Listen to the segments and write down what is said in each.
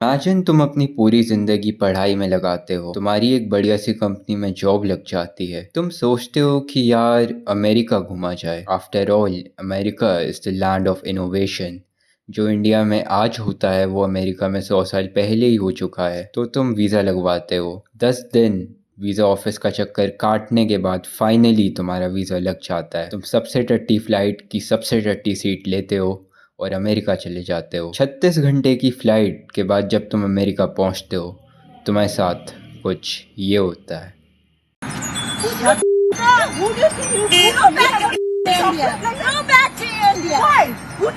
Imagine तुम अपनी पूरी जिंदगी पढ़ाई में लगाते हो, तुम्हारी एक बढ़िया सी कंपनी में जॉब लग जाती है। तुम सोचते हो कि यार अमेरिका घूमा जाए। After all America is the land of innovation. जो इंडिया में आज होता है वो अमेरिका में 100 साल पहले ही हो चुका है। तो तुम वीज़ा लगवाते हो। 10 दिन वीज़ा ऑफिस का चक्कर काटने के बाद फाइनली तुम्हारा वीज़ा लग जाता है। तुम सबसे टट्टी फ्लाइट की सबसे टट्टी सीट लेते हो और अमेरिका चले जाते हो। 36 घंटे की फ्लाइट के बाद जब तुम अमेरिका पहुंचते हो, तुम्हारे साथ कुछ ये होता है। Who do you think you go back to India? Go back to India. Why? We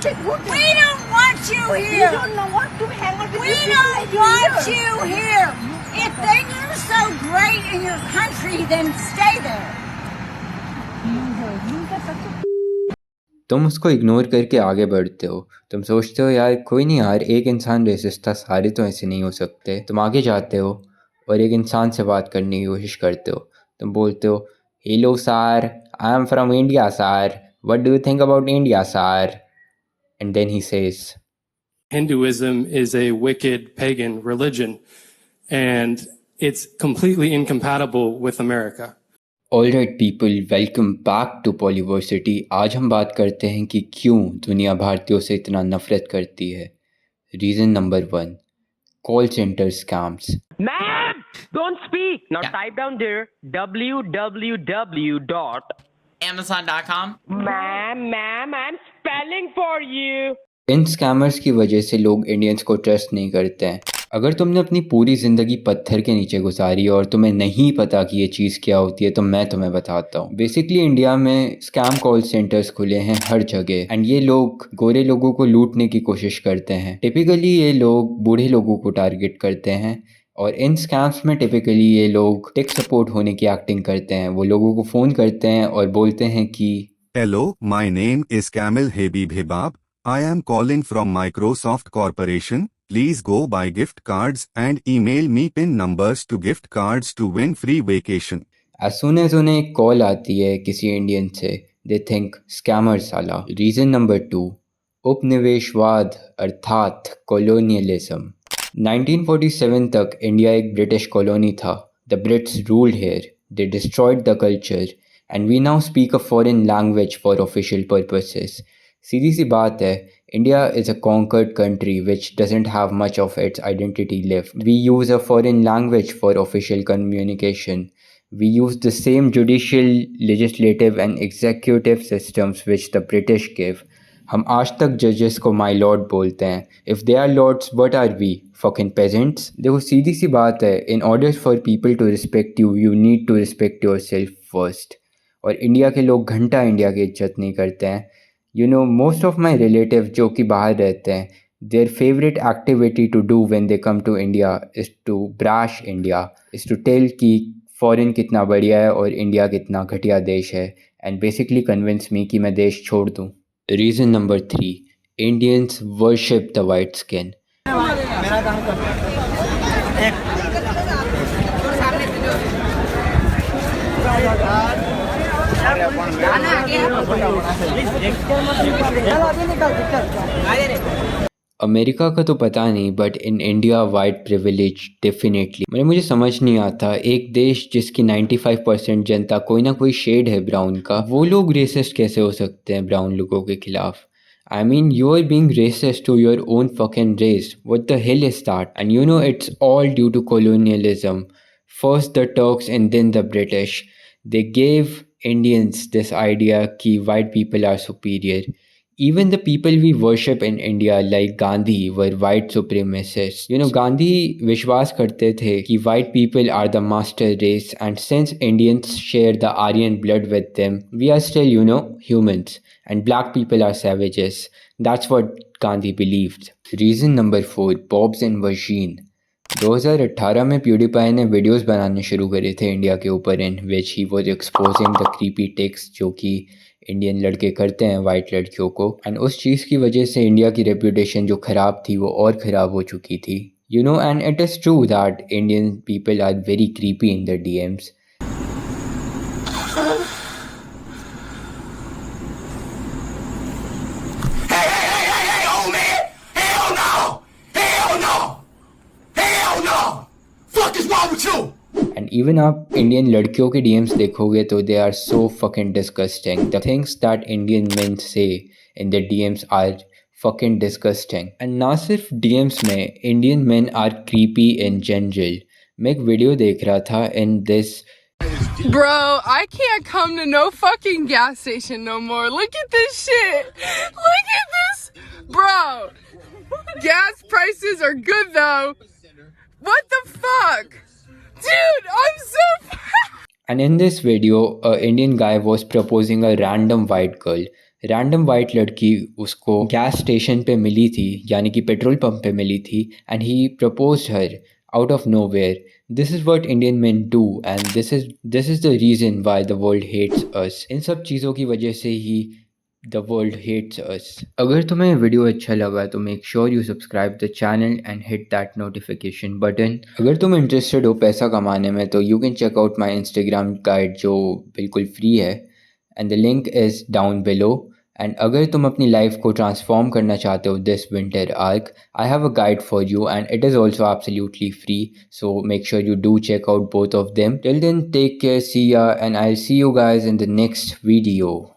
don't want you here. You don't want to hang out with We don't want you here. If then you're so great in your country, then stay there. तुम उसको ignore करके आगे बढ़ते हो। तुम सोचते हो यार कोई नहीं, यार एक इंसान रेसिस्ट था, सारे तो ऐसे नहीं हो सकते। तुम आगे जाते हो और एक इंसान से बात करने की कोशिश करते हो। तुम बोलते हो, hello sir, I am from India sir, what do you think about India sir? And then he says, Hinduism is a wicked pagan religion, and it's completely incompatible with America. Alright people, welcome back to Polyversity. आज हम बात करते हैं कि क्यों दुनिया भारतीयों से इतना नफरत करती है। Reason number 1, call centre scams. Ma'am, don't speak. Now type down there www dot. Amazon.com. Ma'am, I'm spelling for you. In scammers की वजह से लोग इंडियंस को ट्रस्ट नहीं करते हैं। अगर तुमने अपनी पूरी ज़िंदगी पत्थर के नीचे गुजारी और तुम्हें नहीं पता कि ये चीज़ क्या होती है, तो मैं तुम्हें बताता हूँ। बेसिकली इंडिया में स्कैम कॉल सेंटर्स खुले हैं हर जगह, एंड ये लोग गोरे लोगों को लूटने की कोशिश करते हैं। टिपिकली ये लोग बूढ़े लोगों को टारगेट करते हैं, और इन स्कैम्स में टिपिकली ये लोग टेक सपोर्ट होने की एक्टिंग करते हैं। वो लोगों को फ़ोन करते हैं और बोलते हैं कि Hello, my name is Kamil Habib Hibab. I am calling from Microsoft Corporation. Please go buy gift cards and email me PIN numbers to gift cards to win free vacation. as soon as उन्हें एक call आती है किसी Indian से, they think scammer साला। Reason number 2, उपनिवेशवाद अर्थात colonialism. 1947 तक इंडिया एक ब्रिटिश कॉलोनी था। The Brits ruled here, they destroyed the culture, and we now speak a foreign language for official purposes. सीधी सी बात है, India is a conquered country which doesn't have much of its identity left. We use a foreign language for official communication. We use the same judicial, legislative and executive systems which the British give. हम आज तक जजेस को माई lord बोलते हैं। If they are lords, what are we, fucking peasants? देखो सीधी सी बात है, in order for people to respect you, you need to respect yourself first. और इंडिया के लोग घंटा इंडिया की इज्जत नहीं करते हैं। You know, most of my relatives जो कि बाहर रहते हैं, their favorite activity to do when they come to India is to brash India, is to tell कि फॉरेन कितना बढ़िया है और इंडिया कितना घटिया देश है, and basically convince me कि मैं देश छोड़ दूँ। Reason number 3, Indians worship the white skin. America का तो पता नहीं, but in India white privilege definitely. मतलब मुझे समझ नहीं आता, एक देश जिसकी 95% जनता कोई ना कोई शेड है ब्राउन का, वो लोग रेसिस्ट कैसे हो सकते हैं ब्राउन लोगों के खिलाफ? I mean, you are being racist to your own fucking race. What the hell is that? And you know, it's all due to colonialism. First the Turks and then the British. They gave Indians this idea कि white people are superior. Even the people we worship in India like Gandhi were white supremacists. You know, Gandhi विश्वास करते थे कि white people are the master race, and since Indians share the Aryan blood with them, we are still, you know, humans, and black people are savages. That's what Gandhi believed. Reason number 4, Bob's and Virgin. 2018 में PewDiePie ने videos बनाने शुरू करे थे India के ऊपर, in which he was exposing the creepy texts जो कि इंडियन लड़के करते हैं वाइट लड़कियों को, एंड उस चीज़ की वजह से इंडिया की रेपुटेशन जो ख़राब थी वो और ख़राब हो चुकी थी। You know, and it is true that Indian people are very creepy in the DMs. And even आप इंडियन लड़कियों के डीएम्स देखोगे तो they are so fucking disgusting. The things that Indian men say in the DMs are fucking disgusting. And ना सिर्फ DMs में, Indian men are creepy in general. मैं एक वीडियो देख रहा था in this. Bro, I can't come to no fucking gas station no more. Look at this shit. Look at this. Bro, gas prices are good though. What the fuck? Dude, I'm so And in this video, a Indian guy was proposing a random white girl. Random white लड़की उसको gas station पे मिली थी, यानी कि petrol pump पे मिली थी, and he proposed her out of nowhere. This is what Indian men do, and this is the reason why the world hates us. इन सब चीज़ों की वजह से ही the world hates us. अगर तुम्हें वीडियो अच्छा लगा तो make sure you subscribe the channel and hit that notification button. अगर तुम इंटरेस्टेड हो पैसा कमाने में तो you can check out my Instagram guide जो बिल्कुल फ्री है, and the link is down below. And अगर तुम अपनी लाइफ को ट्रांसफॉर्म करना चाहते हो this winter arc, I have a guide for you and it is also absolutely free. So make sure you do check out both of them. Till then take care, see ya, and I will see you guys in the next video.